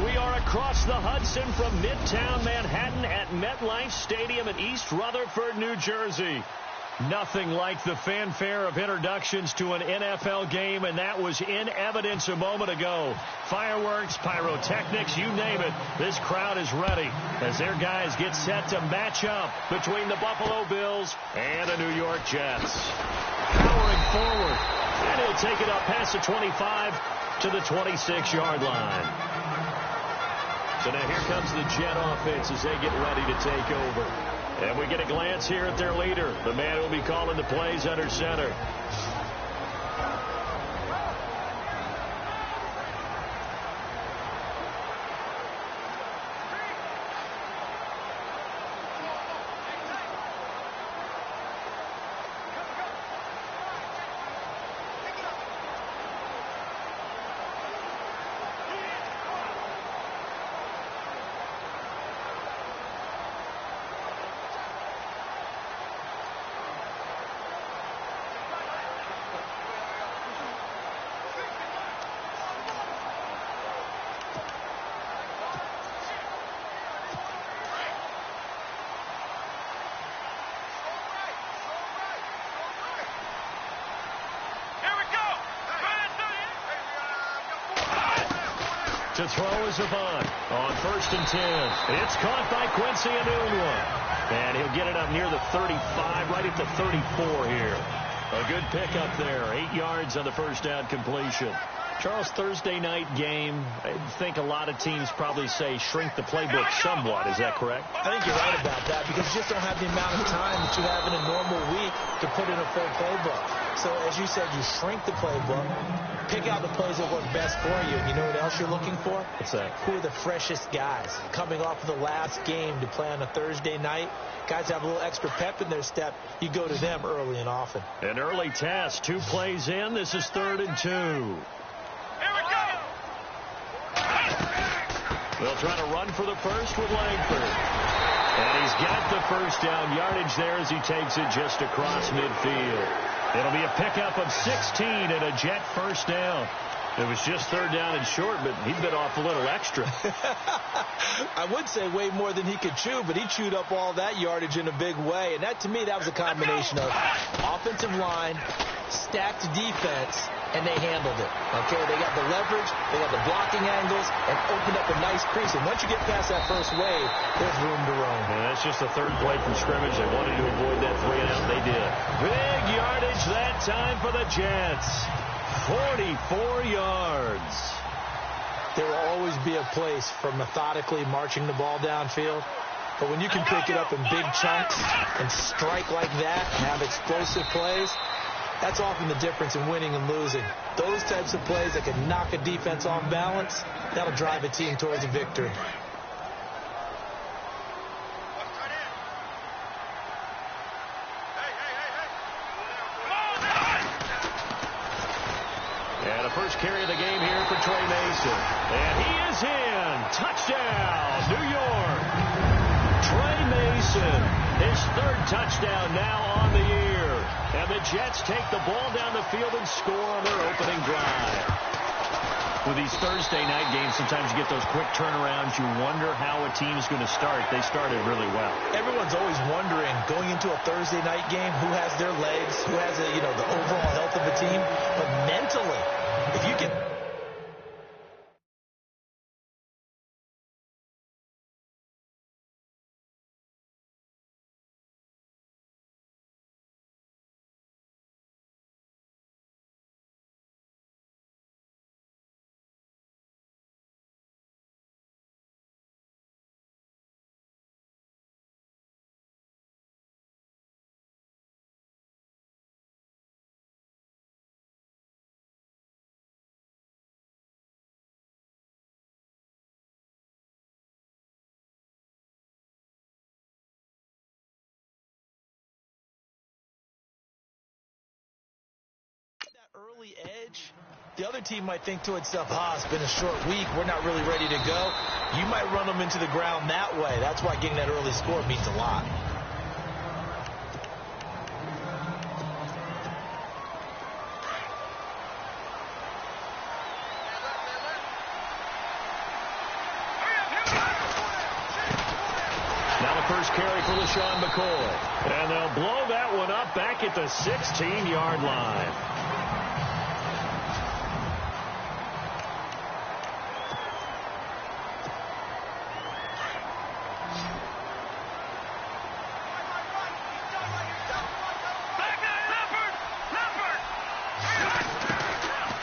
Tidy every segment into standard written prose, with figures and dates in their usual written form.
We are across the Hudson from Midtown Manhattan at MetLife Stadium in East Rutherford, New Jersey. Nothing like the fanfare of introductions to an NFL game, and that was in evidence a moment ago. Fireworks, pyrotechnics, you name it. This crowd is ready as their guys get set to match up between the Buffalo Bills and the New York Jets. Powering forward, and he'll take it up past the 25 to the 26-yard line. So now here comes the Jet offense as they get ready to take over. And we get a glance here at their leader, the man who will be calling the plays under center. To throw is Avant on 1st and 10. It's caught by Quincy Enunwa. And he'll get it up near the 35, right at the 34 here. A good pickup there. 8 yards on the first down completion. Charles, Thursday night game, I think a lot of teams probably say shrink the playbook somewhat. Is that correct? I think you're right about that because you just don't have the amount of time that you have in a normal week to put in a full playbook. So, as you said, you shrink the playbook, pick out the plays that work best for you. And you know what else you're looking for? What's that? Who are the freshest guys coming off of the last game to play on a Thursday night? Guys have a little extra pep in their step. You go to them early and often. An early test. 2 plays in. This is 3rd and 2. They'll try to run for the first with Langford. And he's got the first down yardage there as he takes it just across midfield. It'll be a pickup of 16 and a Jet first down. It was just 3rd down and short, but he bit off a little extra. I would say way more than he could chew, but he chewed up all that yardage in a big way. And that, to me, that was a combination of offensive line, stacked defense, and they handled it. Okay, they got the leverage, they got the blocking angles, and opened up a nice crease. And once you get past that first wave, there's room to roam. And that's just the 3rd play from scrimmage. They wanted to avoid that 3 and out. They did. Big yardage that time for the Jets. 44 yards. There will always be a place for methodically marching the ball downfield. But when you can pick it up in big chunks and strike like that and have explosive plays, that's often the difference in winning and losing. Those types of plays that can knock a defense off balance, that'll drive a team towards a victory. And a first carry of the game here for Trey Mason. And he is in. Touchdown, New York. Trey Mason, his 3rd touchdown now on the year. And the Jets take the ball down the field and score on their opening drive. With these Thursday night games, sometimes you get those quick turnarounds. You wonder how a team's going to start. They started really well. Everyone's always wondering, going into a Thursday night game, who has their legs, who has the overall health of the team. But mentally, if you can... early edge, the other team might think to itself, it's been a short week, we're not really ready to go. You might run them into the ground that way. That's why getting that early score means a lot. carry for LaShawn McCoy. And they'll blow that one up back at the 16-yard line.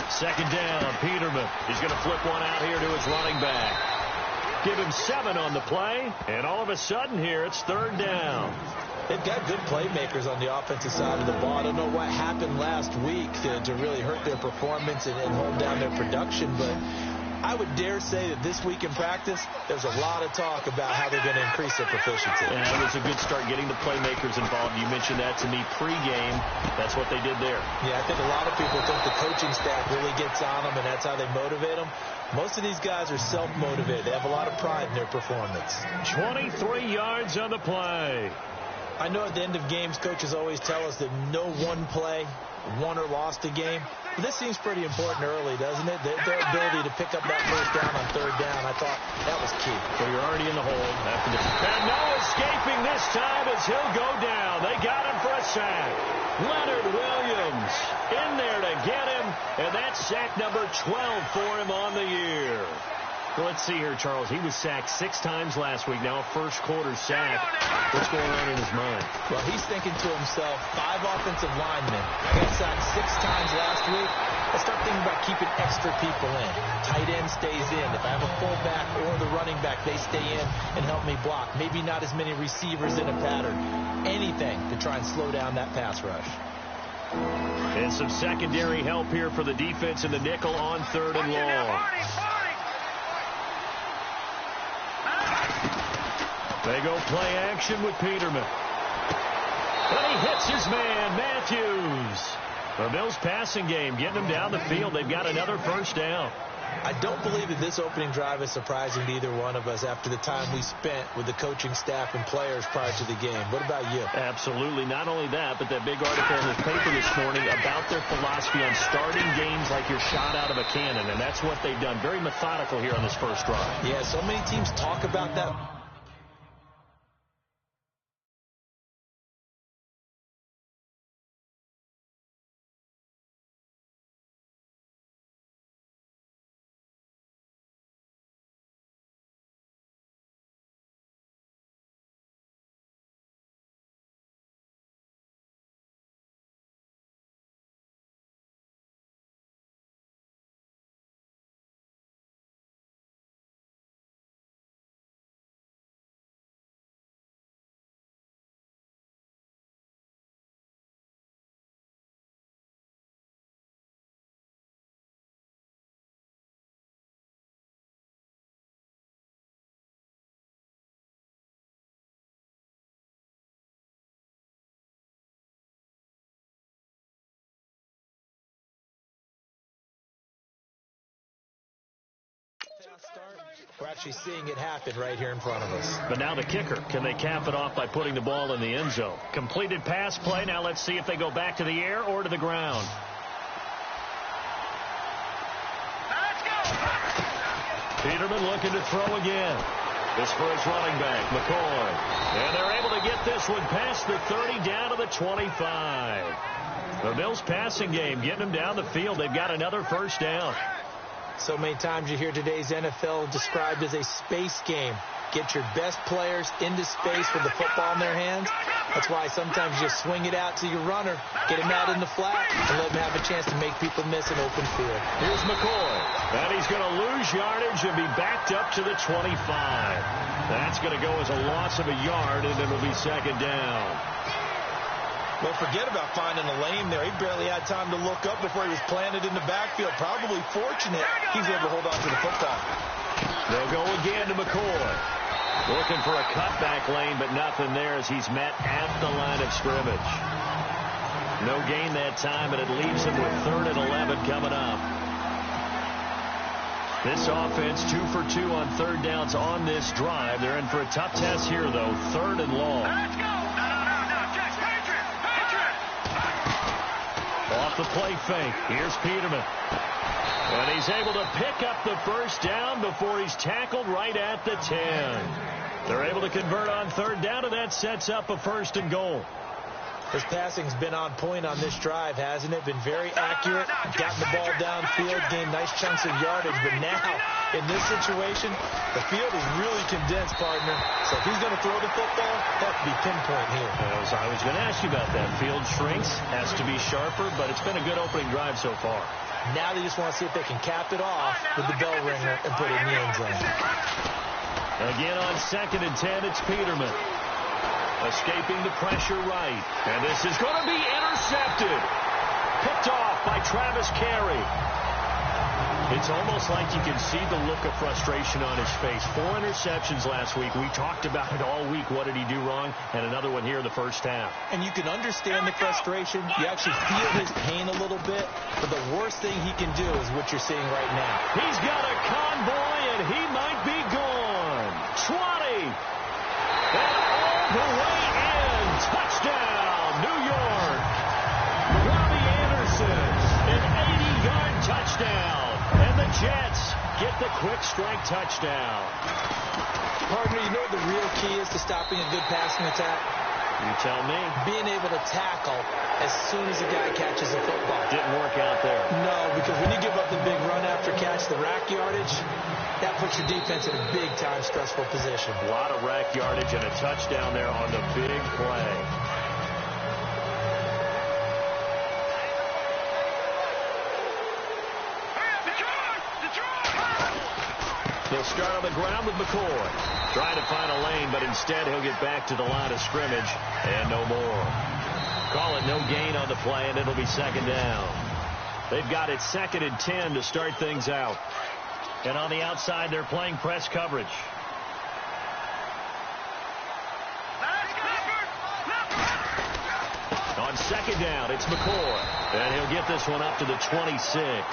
Second down, Peterman. He's going to flip one out here to his running back. Give him 7 on the play, and all of a sudden here it's third down. They've got good playmakers on the offensive side of the ball. I don't know what happened last week to really hurt their performance and hold down their production, but I would dare say that this week in practice, there's a lot of talk about how they're going to increase their proficiency. And it was a good start getting the playmakers involved. You mentioned that to me pregame. That's what they did there. Yeah, I think a lot of people think the coaching staff really gets on them, and that's how they motivate them. Most of these guys are self-motivated. They have a lot of pride in their performance. 23 yards on the play. I know at the end of games, coaches always tell us that no one play won or lost a game. But this seems pretty important early, doesn't it? Their ability to pick up that first down on third down, I thought that was key. So you're already in the hole. And no escaping this time as he'll go down. They got him for a sack. Leonard Williams in there to get him. And that's sack number 12 for him on the year. Well, let's see here, Charles. He was sacked 6 times last week. Now a first-quarter sack. What's going on in his mind? Well, he's thinking to himself, 5 offensive linemen. I got sacked 6 times last week. I start thinking about keeping extra people in. Tight end stays in. If I have a fullback or the running back, they stay in and help me block. Maybe not as many receivers in a pattern. Anything to try and slow down that pass rush. And some secondary help here for the defense in the nickel on third and long. They go play action with Peterman. And he hits his man, Matthews. The Bills passing game getting them down the field. They've got another first down. I don't believe that this opening drive is surprising to either one of us after the time we spent with the coaching staff and players prior to the game. What about you? Absolutely. Not only that, but that big article in the paper this morning about their philosophy on starting games like you're shot out of a cannon, and that's what they've done. Very methodical here on this first drive. Yeah, so many teams talk about that. Start. We're actually seeing it happen right here in front of us. But now the kicker. Can they cap it off by putting the ball in the end zone? Completed pass play. Now let's see if they go back to the air or to the ground. Let's go. Peterman looking to throw again. This for his running back, McCoy. And they're able to get this one past the 30 down to the 25. The Bills passing game getting them down the field. They've got another first down. So many times you hear today's NFL described as a space game. Get your best players into space with the football in their hands. That's why sometimes you just swing it out to your runner, get him out in the flat, and let him have a chance to make people miss an open field. Here's McCoy. And he's going to lose yardage and be backed up to the 25. That's going to go as a loss of a yard, and it'll be second down. Well, forget about finding a lane there. He barely had time to look up before he was planted in the backfield. Probably fortunate he's able to hold on to the football. They'll go again to McCoy. Looking for a cutback lane, but nothing there as he's met at the line of scrimmage. No gain that time, and it leaves him with 3rd and 11 coming up. This offense 2 for 2 on third downs on this drive. They're in for a tough test here, though. 3rd and long. Let's go. No, just Patriot. Off the play fake. Here's Peterman. And he's able to pick up the first down before he's tackled right at the 10. They're able to convert on third down, and that sets up a 1st and goal. His passing's been on point on this drive, hasn't it? Been very accurate, gotten the ball downfield, gained nice chunks of yardage. But now, in this situation, the field is really condensed, partner. So if he's going to throw the football, he'll have to be pinpoint here. I was going to ask you about that. Field shrinks, has to be sharper, but it's been a good opening drive so far. Now they just want to see if they can cap it off with the bell ringer and put it in the end zone. Again on 2nd and 10, it's Peterman. Escaping the pressure right. And this is going to be intercepted. Picked off by Travis Carey. It's almost like you can see the look of frustration on his face. 4 interceptions last week. We talked about it all week. What did he do wrong? And another one here in the first half. And you can understand the frustration. You actually feel his pain a little bit. But the worst thing he can do is what you're seeing right now. He's got a convoy, and he might be gone. 20. And all the way in. Touchdown, New York. Robbie Anderson, an 80-yard touchdown. And the Jets get the quick strike touchdown. Partner, you know what the real key is to stopping a good passing attack? You tell me. Being able to tackle as soon as a guy catches a football. Didn't work out there. No, because when you give up the big run after catch, the rack yardage, that puts your defense in a big-time stressful position. A lot of rack yardage and a touchdown there on the big play. He'll start on the ground with McCoy. Trying to find a lane, but instead he'll get back to the line of scrimmage and no more. Call it no gain on the play, and it'll be 2nd down. They've got it 2nd and 10 to start things out. And on the outside, they're playing press coverage. On 2nd down, it's McCoy. And he'll get this one up to the 26.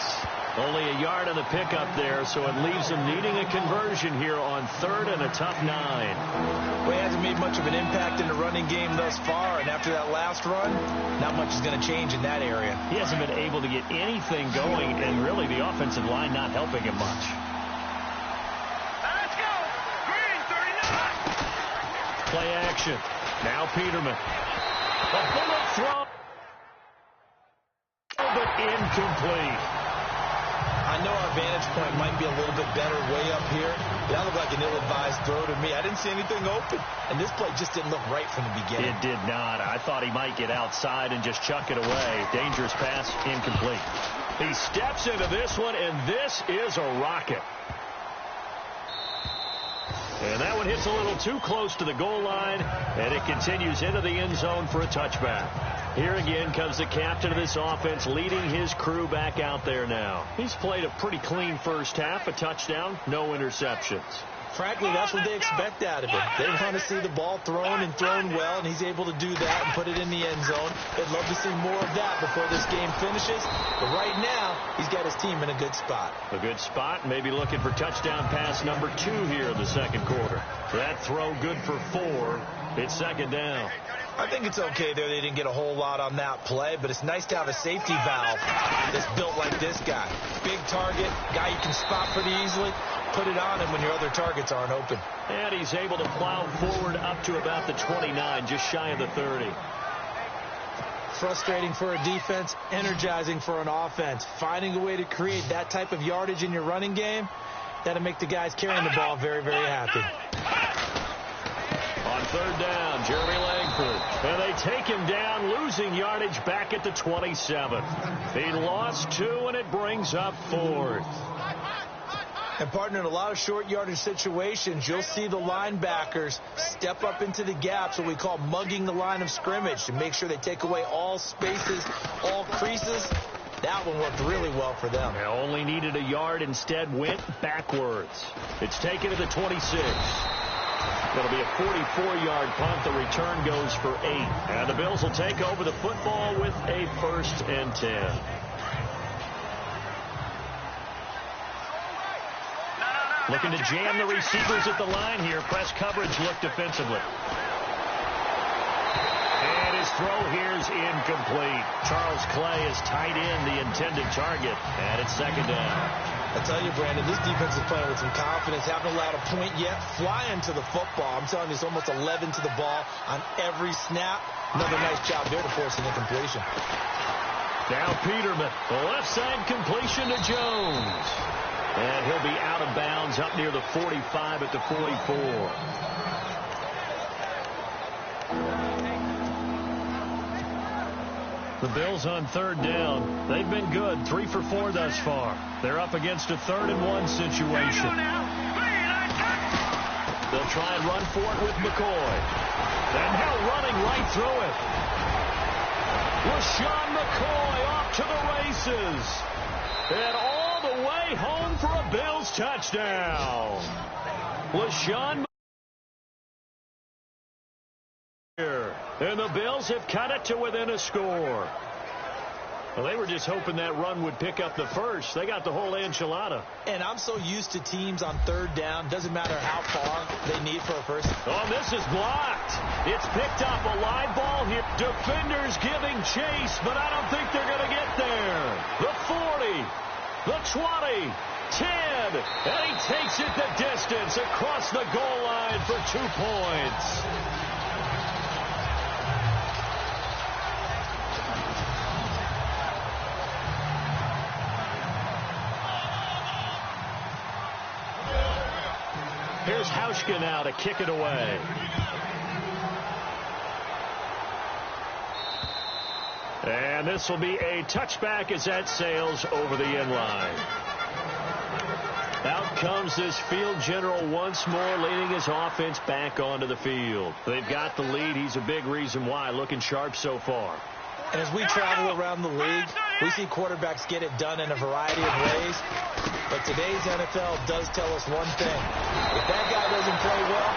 Only a yard on the pickup there, so it leaves him needing a conversion here on 3rd and a tough 9. Well, he hasn't made much of an impact in the running game thus far, and after that last run, not much is going to change in that area. He hasn't been able to get anything going, and really the offensive line not helping him much. Let's go! Green, 39! Play action. Now Peterman. A bullet throw, but incomplete. I know our vantage point might be a little bit better way up here. That looked like an ill-advised throw to me. I didn't see anything open. And this play just didn't look right from the beginning. It did not. I thought he might get outside and just chuck it away. Dangerous pass, incomplete. He steps into this one, and this is a rocket. And that one hits a little too close to the goal line, and it continues into the end zone for a touchback. Here again comes the captain of this offense, leading his crew back out there now. He's played a pretty clean first half, a touchdown, no interceptions. Frankly, that's what they expect out of him. They want to see the ball thrown and thrown well, and he's able to do that and put it in the end zone. They'd love to see more of that before this game finishes. But right now, he's got his team in a good spot. A good spot, maybe looking for touchdown pass number 2 here in the 2nd quarter. That throw good for 4. It's 2nd down. I think it's okay there. They didn't get a whole lot on that play, but it's nice to have a safety valve that's built like this guy. Big target, guy you can spot pretty easily. Put it on him when your other targets aren't open. And he's able to plow forward up to about the 29, just shy of the 30. Frustrating for a defense, energizing for an offense. Finding a way to create that type of yardage in your running game, that'll make the guys carrying the ball very, very happy. On 3rd down, Jeremy Langford. And they take him down, losing yardage back at the 27. He lost 2, and it brings up 4th. And, partner, in a lot of short yardage situations, you'll see the linebackers step up into the gaps, what we call mugging the line of scrimmage, to make sure they take away all spaces, all creases. That one worked really well for them. They only needed a yard, instead went backwards. It's taken to the 26. It'll be a 44-yard punt. The return goes for 8. And the Bills will take over the football with a 1st and 10. Looking to jam the receivers at the line here. Press coverage look defensively. And his throw here is incomplete. Charles Clay is tied in the intended target. And it's 2nd down. I tell you, Brandon, this defense is playing with some confidence. Haven't allowed a point yet. Flying to the football. I'm telling you, it's almost 11 to the ball on every snap. Another nice job there to force an incompletion. Now Peterman, the left side completion to Jones. And he'll be out of bounds up near the 45 at the 44. The Bills on third down. They've been good, 3 for 4 thus far. They're up against a 3rd-and-1 situation. They'll try and run for it with McCoy. And now running right through it. LaShawn McCoy off to the races. And all the way home for a Bills touchdown. LaShawn and the Bills have cut it to within a score. Well, they were just hoping that run would pick up the first. They got the whole enchilada. And I'm so used to teams on third down. Doesn't matter how far they need for a first. Oh, this is blocked. It's picked up. A live ball here. Defenders giving chase, but I don't think they're going to get there. The 40, the 20, 10, and he takes it the distance across the goal line for 2 points. Here's Hauschka now to kick it away. And this will be a touchback as that sails over the end line. Out comes this field general once more, leading his offense back onto the field. They've got the lead. He's a big reason why. Looking sharp so far. And as we travel around the league, we see quarterbacks get it done in a variety of ways. But today's NFL does tell us one thing. If that guy doesn't play well,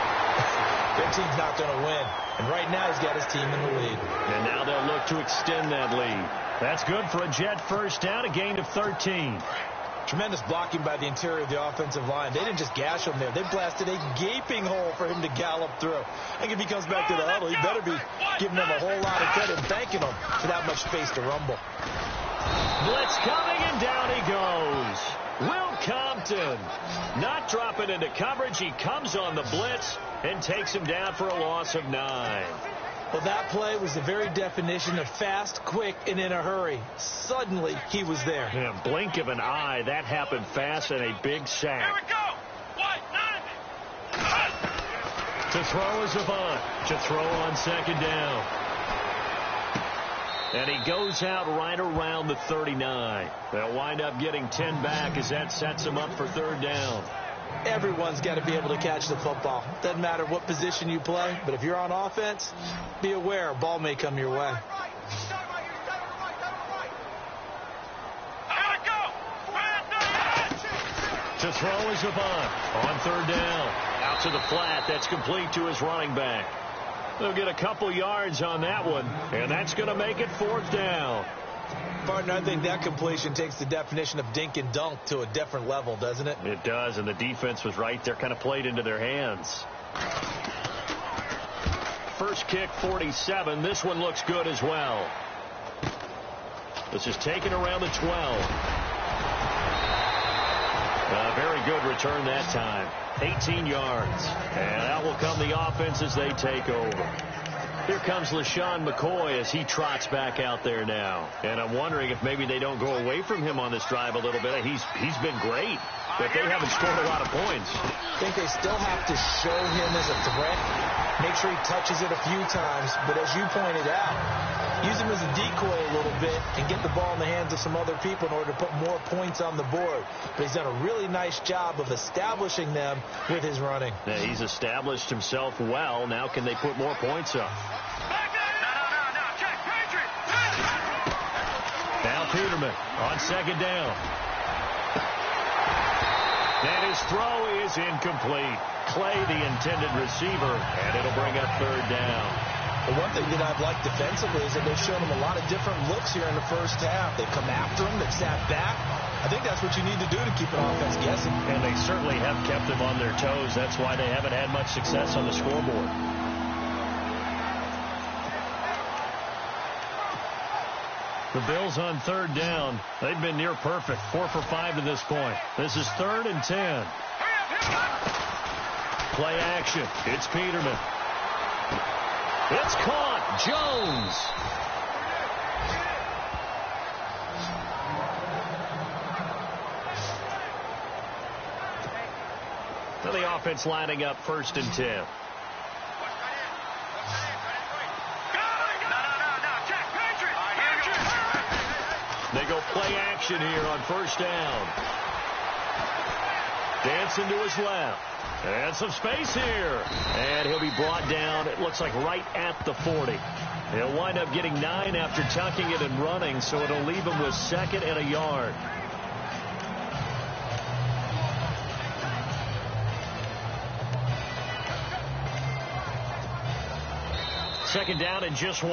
their team's not going to win. And right now he's got his team in the lead. And now they'll look to extend that lead. That's good for a Jet first down, a gain of 13. Tremendous blocking by the interior of the offensive line. They didn't just gash him there. They blasted a gaping hole for him to gallop through. I think if he comes back to the huddle, he better be giving them a whole lot of credit and thanking them for that much space to rumble. Blitz coming, and down he goes. Will Compton not dropping into coverage. He comes on the blitz and takes him down for a loss of 9. Well, that play was the very definition of fast, quick, and in a hurry. Suddenly, he was there. Yeah, blink of an eye. That happened fast and a big sack. Here we go. 1-9. To throw is Avant. To throw on second down. And he goes out right around the 39. They'll wind up getting 10 back as that sets him up for third down. Everyone's got to be able to catch the football. Doesn't matter what position you play, but if you're on offense, be aware a ball may come your way. To throw is Avant on third down. Out to the flat. That's complete to his running back. They'll get a couple yards on that one, and that's going to make it fourth down. Partner, I think that completion takes the definition of dink and dunk to a different level, doesn't it? It does, and the defense was right there, kind of played into their hands. First kick, 47. This one looks good as well. This is taken around the 12. Very good return that time. 18 yards. And out will come the offense as they take over. Here comes LaShawn McCoy as he trots back out there now. And I'm wondering if maybe they don't go away from him on this drive a little bit. He's been great, but they haven't scored a lot of points. I think they still have to show him as a threat. Make sure he touches it a few times. But as you pointed out, use him as a decoy a little bit and get the ball in the hands of some other people in order to put more points on the board. But he's done a really nice job of establishing them with his running. Yeah, he's established himself well. Now can they put more points up? Now Peterman on second down. And his throw is incomplete. Clay, the intended receiver, and it'll bring up third down. The one thing that I've liked defensively is that they've shown him a lot of different looks here in the first half. They've come after him. They've sat back. I think that's what you need to do to keep an offense guessing. And they certainly have kept them on their toes. That's why they haven't had much success on the scoreboard. The Bills on third down. They've been near perfect. 4 for 5 to this point. This is 3rd and 10. Play action. It's Peterman. It's caught. Jones. So the offense lining up 1st and 10. They go play action here on 1st down. Dancing to his left. And some space here. And he'll be brought down, it looks like right at the 40. He'll wind up getting 9 after tucking it and running, so it'll leave him with 2nd and a yard. Second down and just 1.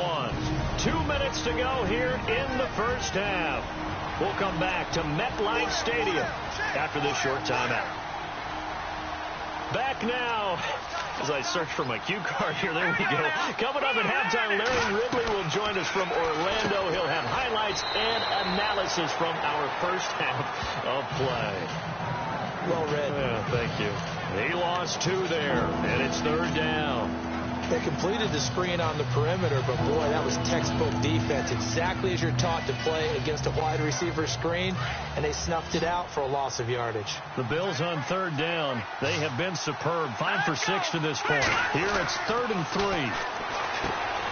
2 minutes to go here in the first half. We'll come back to MetLife Stadium after this short timeout. Back now, as I search for my cue card here, there we go. Coming up at halftime, Larry Ridley will join us from Orlando. He'll have highlights and analysis from our first half of play. Well read. Yeah, thank you. He lost 2 there, and it's 3rd down. They completed the screen on the perimeter, but boy, that was textbook defense. Exactly as you're taught to play against a wide receiver screen, and they snuffed it out for a loss of yardage. The Bills on 3rd down. They have been superb. 5 for 6 to this point. Here it's 3rd and 3.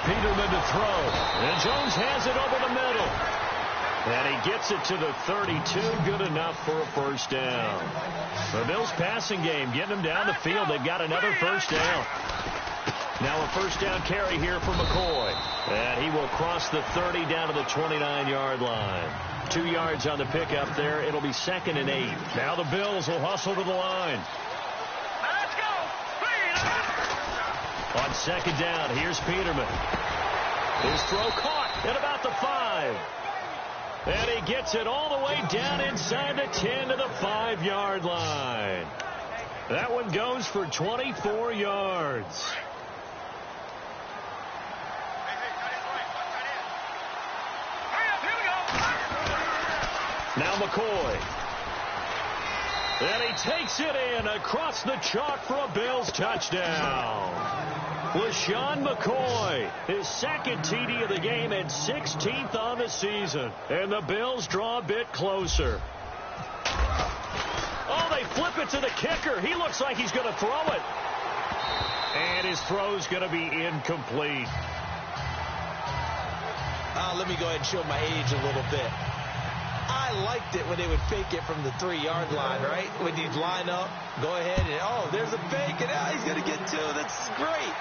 Peterman to throw. And Jones has it over the middle. And he gets it to the 32. Good enough for a 1st down. The Bills passing game getting them down the field. They've got another 1st down. Now a 1st down carry here for McCoy. And he will cross the 30 down to the 29-yard line. 2 yards on the pickup there. It'll be 2nd and 8. Now the Bills will hustle to the line. Let's go. On 2nd down, here's Peterman. His throw caught at about the 5. And he gets it all the way down inside the 10 to the 5-yard line. That one goes for 24 yards. Now McCoy. And he takes it in across the chalk for a Bills touchdown. LaShawn McCoy, his 2nd TD of the game and 16th on the season. And the Bills draw a bit closer. Oh, they flip it to the kicker. He looks like he's going to throw it. And his throw's going to be incomplete. Let me go ahead and show my age a little bit. I liked it when they would fake it from the 3-yard line, right? When you'd line up, go ahead and, oh, there's a fake, and he's going to get 2. That's great.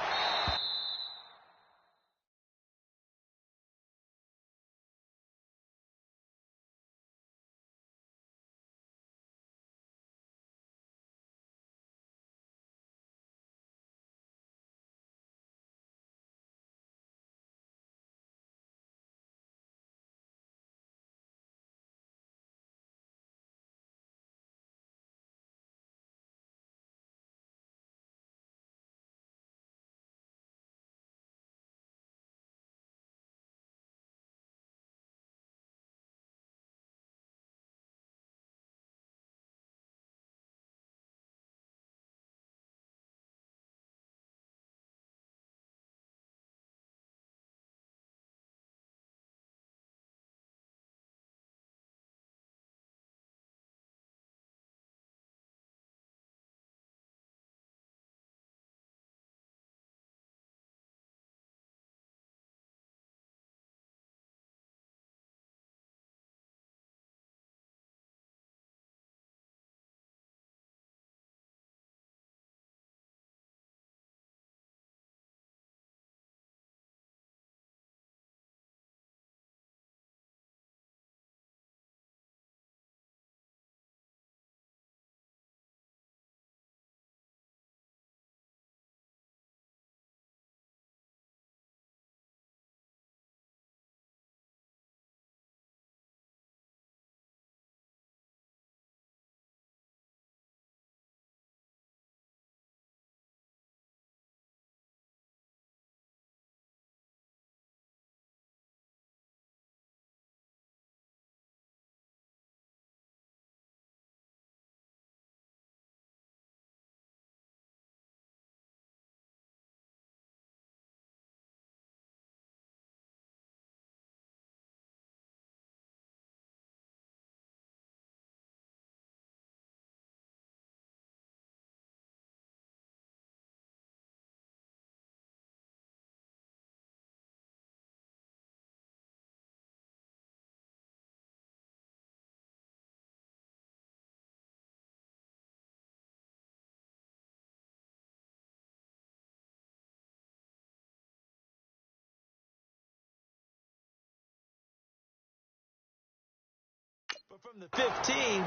But from the 15,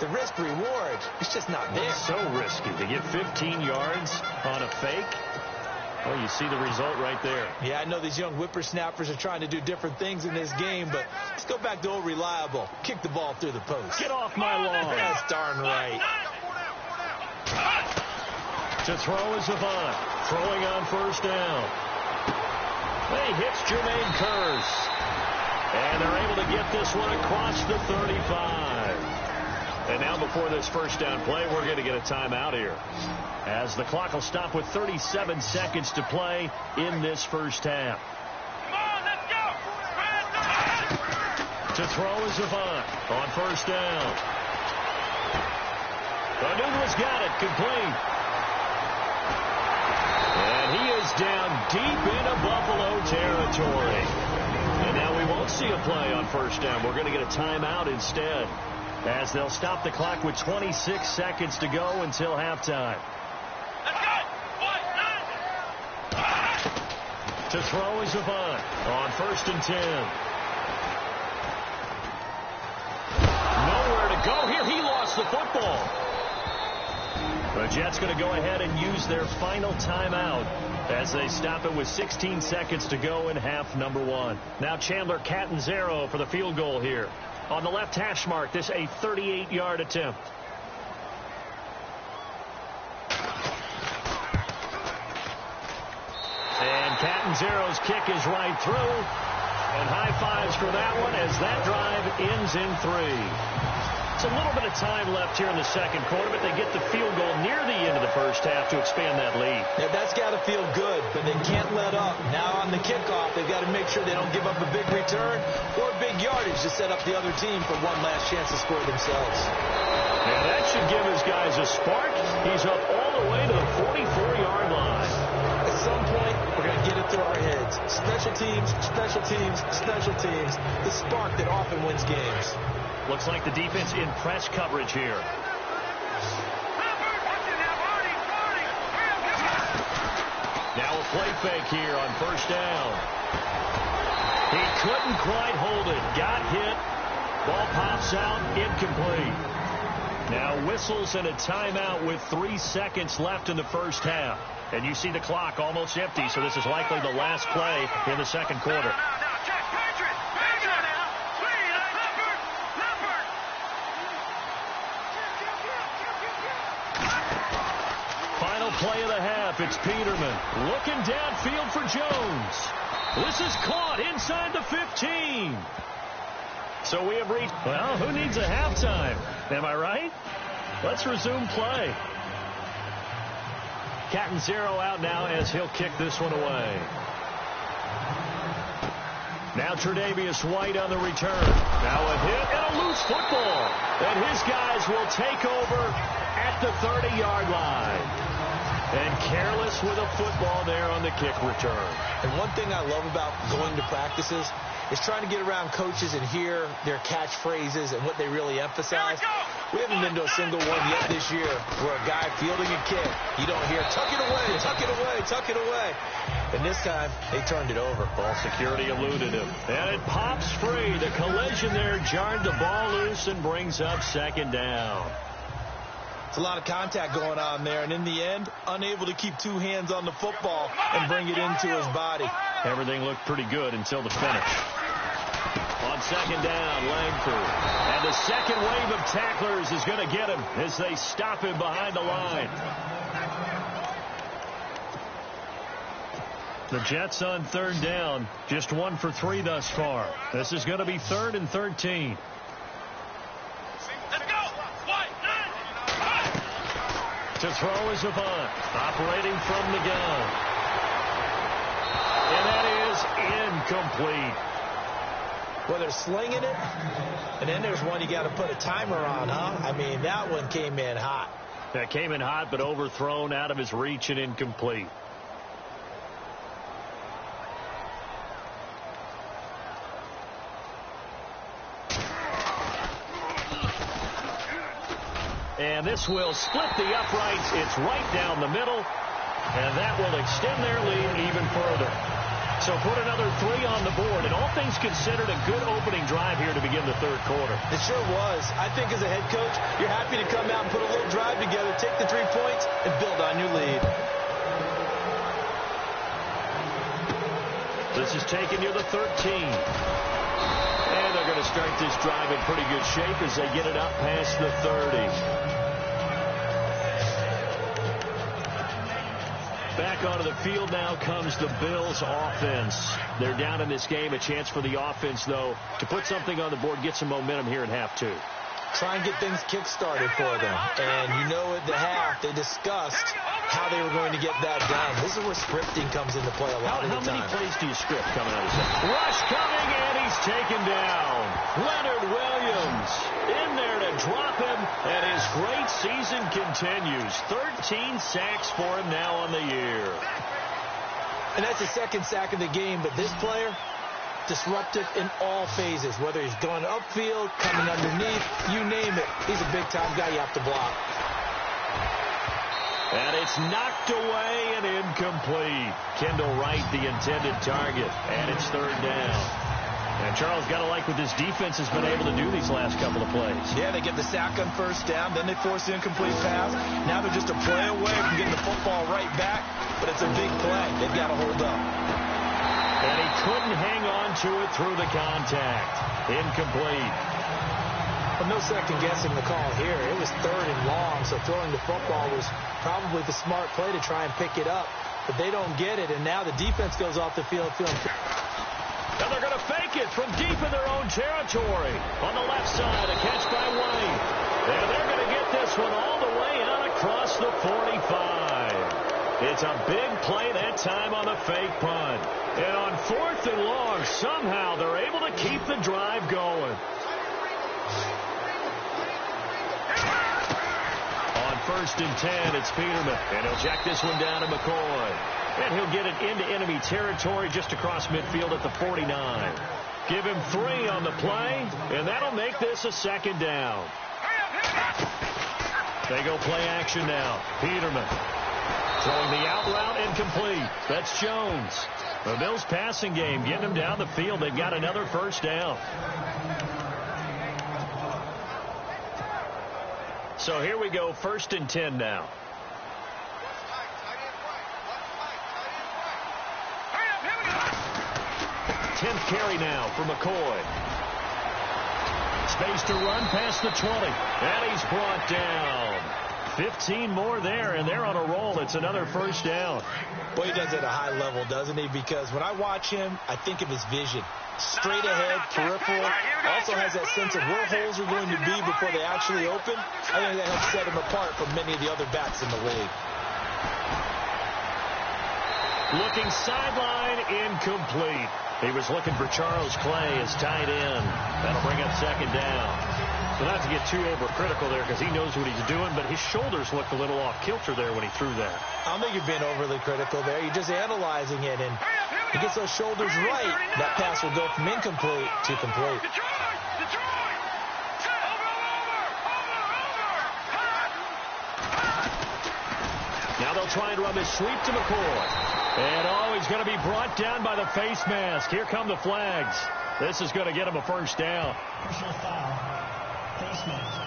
the risk reward is just not there. It's so risky to get 15 yards on a fake. Well, you see the result right there. Yeah, I know these young whippersnappers are trying to do different things in this game, but let's go back to old reliable. Kick the ball through the post. Get off my lawn. That's darn right. To throw is Avant. Throwing on first down. He hits Jermaine Kearse. And they're able to get this one across the 35. And now before this first down play, we're going to get a timeout here, as the clock will stop with 37 seconds to play in this first half. Come on, let's go. To throw is Avant on first down. Newton's got it, complete. And he is down deep into Buffalo territory. And now we won't see a play on first down. We're going to get a timeout instead, as they'll stop the clock with 26 seconds to go until halftime. Let's go. To throw is Avant on first and 10. Nowhere to go here. He lost the football. The Jets going to go ahead and use their final timeout as they stop it with 16 seconds to go in half number one. Now Chandler Catanzaro for the field goal here. On the left hash mark, this a 38-yard attempt. And Catanzaro's kick is right through. And high fives for that one as that drive ends in 3. It's a little bit of time left here in the second quarter, but they get the field goal near the end of the first half to expand that lead. Yeah, that's got to feel good, but they can't let up. Now on the kickoff, they've got to make sure they don't give up a big return or big yardage to set up the other team for one last chance to score themselves. Yeah, that should give his guys a spark. He's up all the way to the 44-yard line. At some point, we're going to get it through our heads. Special teams, special teams, special teams. The spark that often wins games. Looks like the defense in press coverage here. Now a play fake here on first down. He couldn't quite hold it. Got hit. Ball pops out. Incomplete. Now whistles and a timeout with 3 seconds left in the first half. And you see the clock almost empty, so this is likely the last play in the second quarter. Final play of the half. It's Peterman looking downfield for Jones. This is caught inside the 15. So we have reached, well, who needs a halftime? Am I right? Let's resume play. Catanzaro out now as he'll kick this one away. Now Tre'Davious White on the return. Now a hit and a loose football. And his guys will take over at the 30-yard line. And careless with a football there on the kick return. And one thing I love about going to practices is trying to get around coaches and hear their catchphrases and what they really emphasize. We haven't been to a single one yet this year where a guy fielding a kick, you don't hear, tuck it away, tuck it away, tuck it away. And this time, they turned it over. Ball security eluded him. And it pops free. The collision there jarred the ball loose and brings up second down. It's a lot of contact going on there, and in the end, unable to keep two hands on the football and bring it into his body. Everything looked pretty good until the finish. On second down, Langford. And the second wave of tacklers is going to get him as they stop him behind the line. The Jets on third down, just 1 for 3 thus far. This is going to be 3rd and 13. To throw is Avant, operating from the gun. And that is incomplete. Well, they're slinging it, and then there's one you got to put a timer on, huh? I mean, that one came in hot. That came in hot, but overthrown out of his reach and incomplete. And this will split the uprights. It's right down the middle. And that will extend their lead even further. So put another 3 on the board, and all things considered, a good opening drive here to begin the third quarter. It sure was. I think as a head coach, you're happy to come out and put a little drive together, take the 3 points, and build on your lead. This is taken near the 13. And they're going to start this drive in pretty good shape as they get it up past the 30. Back onto the field now comes the Bills offense. They're down in this game. A chance for the offense, though, to put something on the board, get some momentum here in half 2. Try and get things kick-started for them. And you know at the half, they discussed how they were going to get that done. This is where scripting comes into play a lot of the time. How many plays do you script coming out of this? Rush coming, and he's taken down. Leonard Williams in there to drop him, and his great season continues. 13 sacks for him now on the year. And that's the second sack of the game, but this player, disruptive in all phases, whether he's going upfield, coming underneath, you name it. He's a big-time guy you have to block. And it's knocked away and incomplete. Kendall Wright, the intended target, and it's third down. And Charles, got to like what this defense has been able to do these last couple of plays. Yeah, they get the sack on first down, then they force the incomplete pass. Now they're just a play away from getting the football right back, but it's a big play. They've got to hold up. And he couldn't hang on to it through the contact. Incomplete. Well, no second guessing the call here. It was third and long, so throwing the football was probably the smart play to try and pick it up. But they don't get it, and now the defense goes off the field feeling. Now they're going to fake it from deep in their own territory. On the left side, a catch by White. And they're going to get this one all the way out across the 45. It's a big play that time on the fake punt. And on 4th and long, somehow they're able to keep the drive going. On 1st and 10, it's Peterman. And he'll jack this one down to McCoy. And he'll get it into enemy territory just across midfield at the 49. Give him 3 on the play, and that'll make this a second down. They go play action now. Peterman throwing the out route incomplete. That's Jones. The Bills passing game getting them down the field. They've got another first down. So here we go, 1st and 10 now. 10th carry now for McCoy. Space to run past the 20. And he's brought down. 15 more there, and they're on a roll. It's another first down. Well, he does it at a high level, doesn't he? Because when I watch him, I think of his vision. Straight ahead, peripheral. Also has that sense of where holes are going to be before they actually open. I think that helps set him apart from many of the other backs in the league. Looking sideline, incomplete. He was looking for Charles Clay as tight end. That'll bring up second down. So not to get too overcritical there because he knows what he's doing, but his shoulders looked a little off kilter there when he threw that. I don't think you're being overly critical there. You're just analyzing it, and he gets those shoulders right. That pass will go from incomplete to complete. Now they'll try and run this sweep to McCoy. And, he's going to be brought down by the face mask. Here come the flags. This is going to get him a first down. Personal foul. Face mask.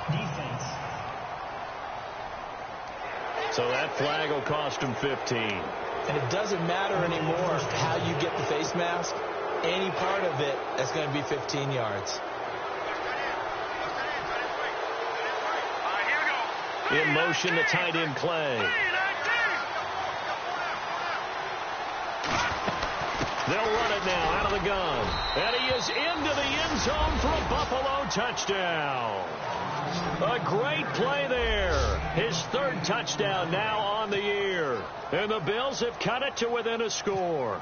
Defense. So that flag will cost him 15. And it doesn't matter anymore how you get the face mask. Any part of it is going to be 15 yards. In motion, the tight end Clay. They'll run it now out of the gun. And he is into the end zone for a Buffalo touchdown. A great play there. His 3rd touchdown now on the year. And the Bills have cut it to within a score.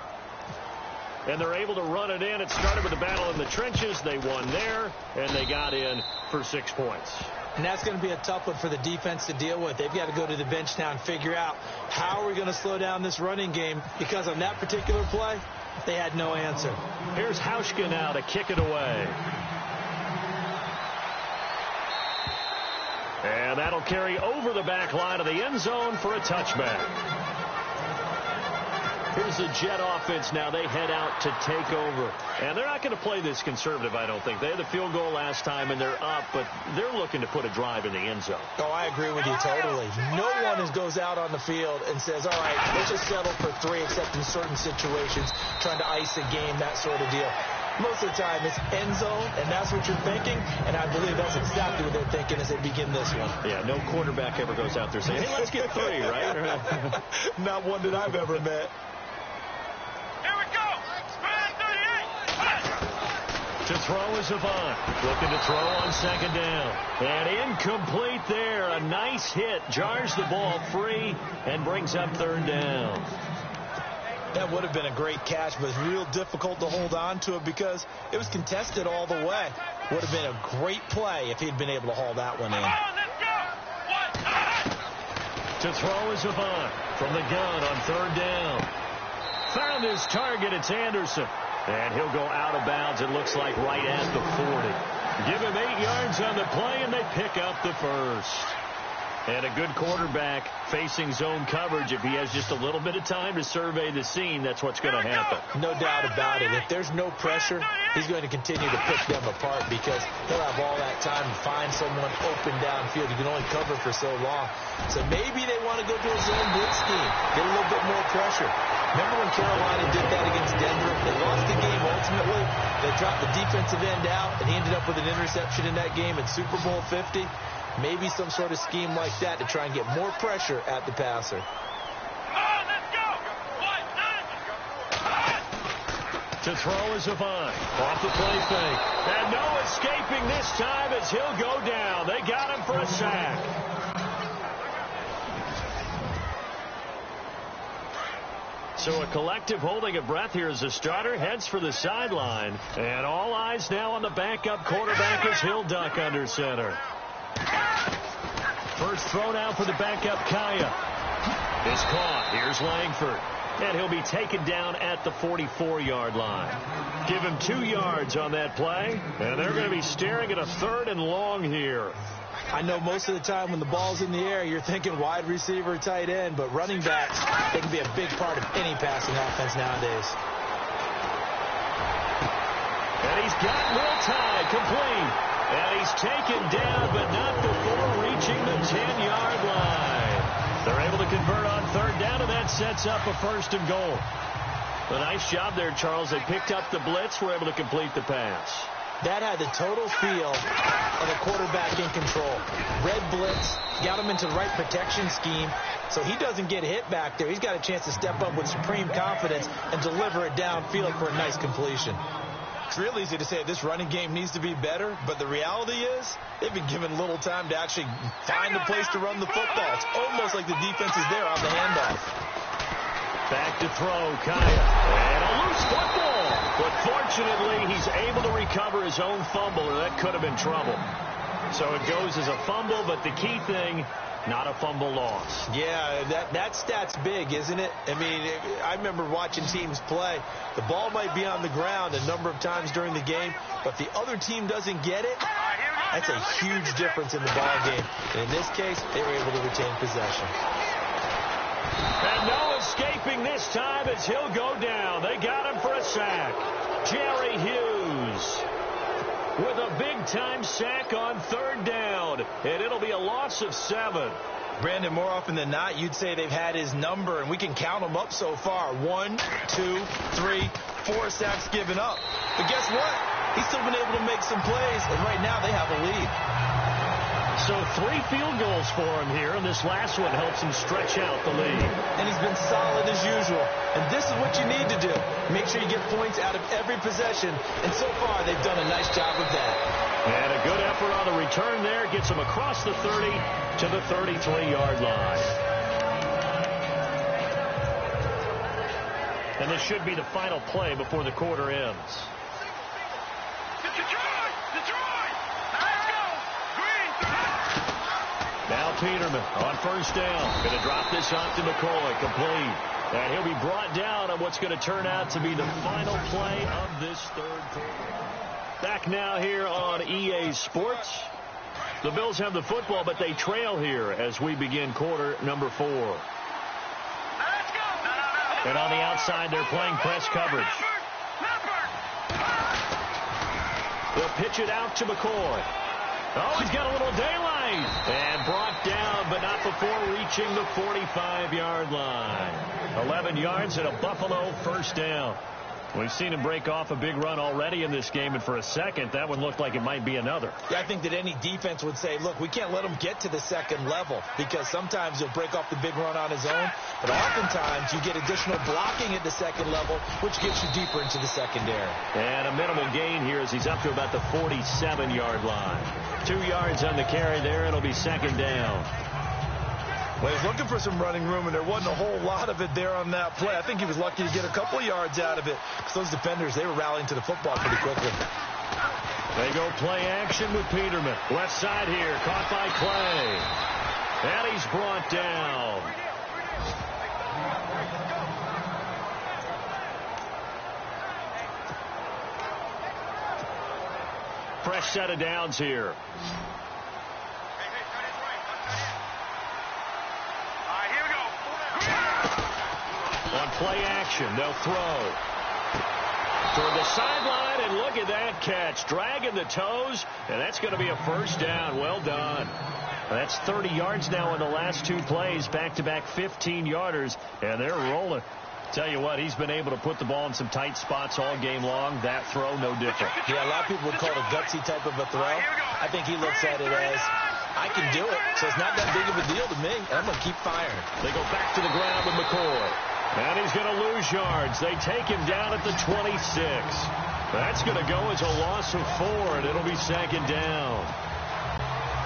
And they're able to run it in. It started with a battle in the trenches. They won there, and they got in for 6 points. And that's going to be a tough one for the defense to deal with. They've got to go to the bench now and figure out how are we going to slow down this running game, because on that particular play, they had no answer. Here's Hauschka now to kick it away. And that'll carry over the back line of the end zone for a touchback. Here's the Jet offense now. They head out to take over. And they're not going to play this conservative, I don't think. They had the field goal last time, and they're up, but they're looking to put a drive in the end zone. Oh, I agree with you totally. No one goes out on the field and says, all right, let's just settle for 3, except in certain situations, trying to ice a game, that sort of deal. Most of the time, it's end zone, and that's what you're thinking, and I believe that's exactly what they're thinking as they begin this one. Yeah, no quarterback ever goes out there saying, hey, let's get 3, right? Not one that I've ever met. Here we go. Man 38. To throw is Avant. Looking to throw on second down. And incomplete there. A nice hit. Jars the ball free and brings up third down. That would have been a great catch, but it's real difficult to hold on to it because it was contested all the way. Would have been a great play if he'd been able to haul that one in. To throw is Avant from the gun on third down. Found his target. It's Anderson. And he'll go out of bounds, it looks like, right at the 40. Give him 8 yards on the play, and they pick up the first. And a good quarterback facing zone coverage. If he has just a little bit of time to survey the scene, that's what's going to happen. No doubt about it. If there's no pressure, he's going to continue to pick them apart because he'll have all that time to find someone open downfield. You can only cover for so long. So maybe they want to go to a zone blitz scheme, get a little bit more pressure. Remember when Carolina did that against Denver? They lost the game ultimately. They dropped the defensive end out, and he ended up with an interception in that game in Super Bowl 50. Maybe some sort of scheme like that to try and get more pressure at the passer. To throw is Avant. Off the play fake. And no escaping this time as he'll go down. They got him for a sack. So a collective holding of breath here as the starter heads for the sideline. And all eyes now on the backup quarterback as he'll duck under center. First throw now for the backup Kaya. Is caught. Here's Langford. And he'll be taken down at the 44-yard line. Give him 2 yards on that play. And they're going to be staring at a 3rd and long here. I know most of the time when the ball's in the air, you're thinking wide receiver, tight end, but running backs, they can be a big part of any passing offense nowadays. And he's got Will Tye complete. And he's taken down, but not before reaching the 10-yard line. They're able to convert on third down, and that sets up a 1st and goal. A nice job there, Charles. They picked up the blitz, were able to complete the pass. That had the total feel of a quarterback in control. Red blitz, got him into the right protection scheme, so he doesn't get hit back there. He's got a chance to step up with supreme confidence and deliver it downfield for a nice completion. It's real easy to say this running game needs to be better, but the reality is they've been given little time to actually find a place to run the football. It's almost like the defense is there on the handoff. Back to throw, Kaya. And a loose football. But fortunately, he's able to recover his own fumble, or that could have been trouble. So it goes as a fumble, but the key thing, not a fumble loss. Yeah, that stat's big, isn't it? I mean, I remember watching teams play. The ball might be on the ground a number of times during the game, but if the other team doesn't get it, that's a huge difference in the ball game. And in this case, they were able to retain possession. And no escaping this time as he'll go down. They got him for a sack. Jerry Hughes with a big-time sack on third down. And it'll be a loss of 7. Brandon, more often than not, you'd say they've had his number, and we can count them up so far. 1, 2, 3, 4 sacks given up. But guess what? He's still been able to make some plays, and right now they have a lead. So 3 field goals for him here, and this last one helps him stretch out the lead. And he's been solid as usual. And this is what you need to do. Make sure you get points out of every possession. And so far, they've done a nice job of that. And a good effort on the return there. Gets him across the 30 to the 33-yard line. And this should be the final play before the quarter ends. Now Peterman on first down. Going to drop this off to McCoy. Complete. And he'll be brought down on what's going to turn out to be the final play of this third quarter. Back now here on EA Sports. The Bills have the football, but they trail here as we begin quarter number 4. And on the outside, they're playing press coverage. They'll pitch it out to McCoy. Oh, he's got a little daylight. And brought down, but not before reaching the 45-yard line. 11 yards and a Buffalo first down. We've seen him break off a big run already in this game, and for a second, that one looked like it might be another. Yeah, I think that any defense would say, look, we can't let him get to the second level, because sometimes he'll break off the big run on his own, but oftentimes you get additional blocking at the second level, which gets you deeper into the secondary. And a minimal gain here as he's up to about the 47-yard line. 2 yards on the carry there. It'll be second down. Well, he's looking for some running room, and there wasn't a whole lot of it there on that play. I think he was lucky to get a couple of yards out of it, because those defenders, they were rallying to the football pretty quickly. They go play action with Peterman. Left side here, caught by Clay. And he's brought down. Fresh set of downs here. On play action, they'll throw. Toward the sideline, and look at that catch. Dragging the toes, and that's going to be a first down. Well done. That's 30 yards now in the last 2 plays. Back-to-back 15-yarders, and they're rolling. Tell you what, he's been able to put the ball in some tight spots all game long. That throw, no different. Yeah, a lot of people would call it a gutsy type of a throw. I think he looks at it as, I can do it, so it's not that big of a deal to me, and I'm going to keep firing. They go back to the ground with McCoy. And he's going to lose yards. They take him down at the 26. That's going to go as a loss of 4, and it'll be second down.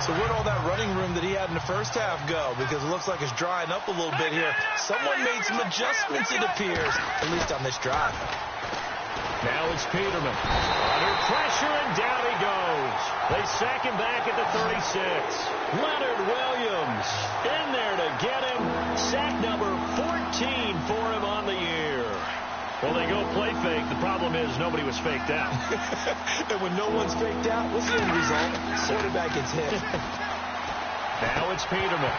So where'd all that running room that he had in the first half go? Because it looks like it's drying up a little bit here. Someone made some adjustments, it appears, at least on this drive. Now it's Peterman. Under pressure, and down he goes. They sack him back at the 36. Leonard Williams in there to get him. Sack number 14 for him on the year. Well, they go play fake. The problem is nobody was faked out. And when no one's faked out, what's the end result? Quarterback gets hit. Now it's Peterman.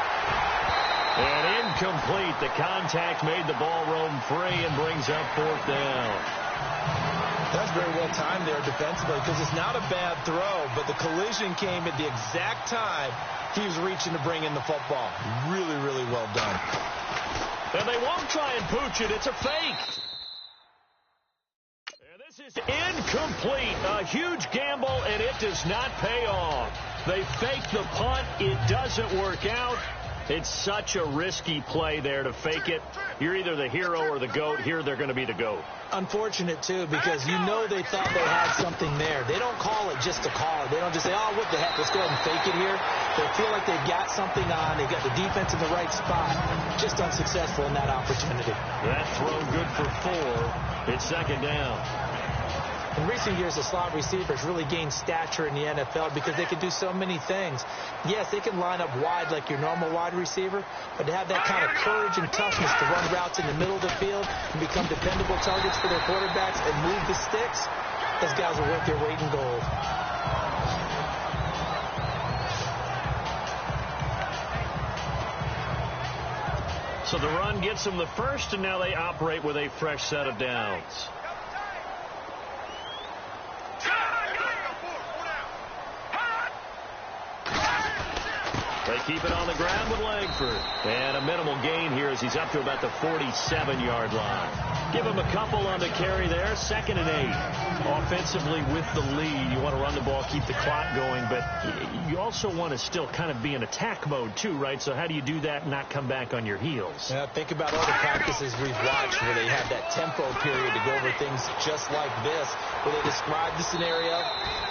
And incomplete. The contact made the ball roam free and brings up fourth down. That's very well timed there defensively, because it's not a bad throw, but the collision came at the exact time he was reaching to bring in the football. Really, really well done. And they won't try and pooch it. It's a fake. And this is incomplete. A huge gamble, and it does not pay off. They fake the punt. It doesn't work out. It's such a risky play there to fake it. You're either the hero or the GOAT. Here they're going to be the GOAT. Unfortunate, too, because you know they thought they had something there. They don't call it just to call it. They don't just say, oh, what the heck, let's go ahead and fake it here. They feel like they've got something on. They've got the defense in the right spot. Just unsuccessful in that opportunity. That throw good for 4. It's second down. In recent years, the slot receivers really gained stature in the NFL because they can do so many things. Yes, they can line up wide like your normal wide receiver, but to have that kind of courage and toughness to run routes in the middle of the field and become dependable targets for their quarterbacks and move the sticks, those guys are worth their weight in gold. So the run gets them the first, and now they operate with a fresh set of downs. They keep it on the ground with Langford. And a minimal gain here as he's up to about the 47-yard line. Give him a couple on the carry there. 2nd and 8. Offensively with the lead, you want to run the ball, keep the clock going, but you also want to still kind of be in attack mode too, right? So how do you do that and not come back on your heels? Yeah, think about all the practices we've watched where they have that tempo period to go over things just like this, where they describe the scenario,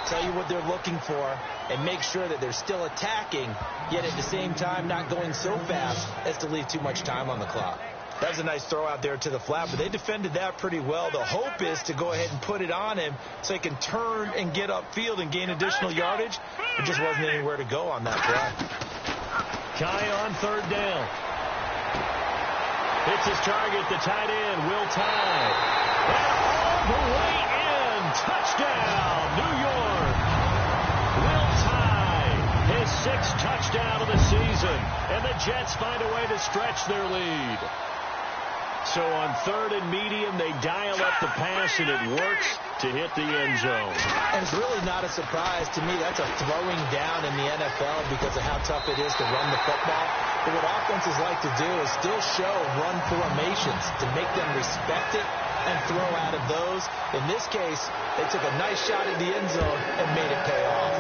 tell you what they're looking for, and make sure that they're still attacking, yet at the same time not going so fast as to leave too much time on the clock. That was a nice throw out there to the flat, but they defended that pretty well. The hope is to go ahead and put it on him so he can turn and get upfield and gain additional yardage. It just wasn't anywhere to go on that play. Kai on 3rd down. Hits his target, the tight end, Will Tye. And all the way in. Touchdown, New York. Will Tye, his 6th touchdown of the season. And the Jets find a way to stretch their lead. So on 3rd and medium, they dial up the pass, and it works to hit the end zone. And it's really not a surprise to me. That's a throwing down in the NFL because of how tough it is to run the football. But what offenses like to do is still show run formations to make them respect it and throw out of those. In this case, they took a nice shot at the end zone and made it pay off.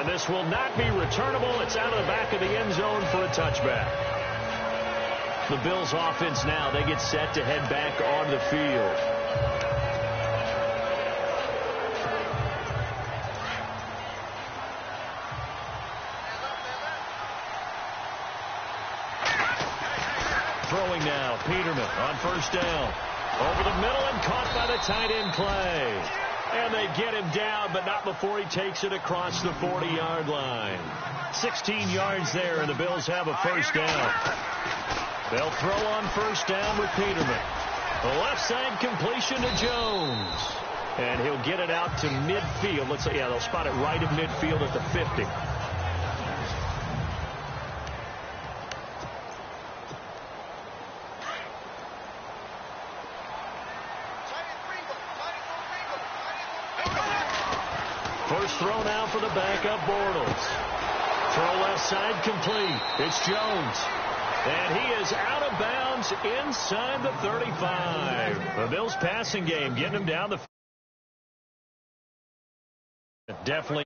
And this will not be returnable. It's out of the back of the end zone for a touchback. The Bills offense now, they get set to head back on the field. Throwing now, Peterman on 1st down. Over the middle and caught by the tight end play. And they get him down, but not before he takes it across the 40-yard line. 16 yards there, and the Bills have a 1st down. They'll throw on 1st down with Peterman. The left side completion to Jones. And he'll get it out to midfield. Let's say, yeah, they'll spot it right at midfield at the 50. First throw now for the backup Bortles. Throw left side complete. It's Jones. And he is out of bounds inside the 35. The Bills passing game getting him down the field. Definitely.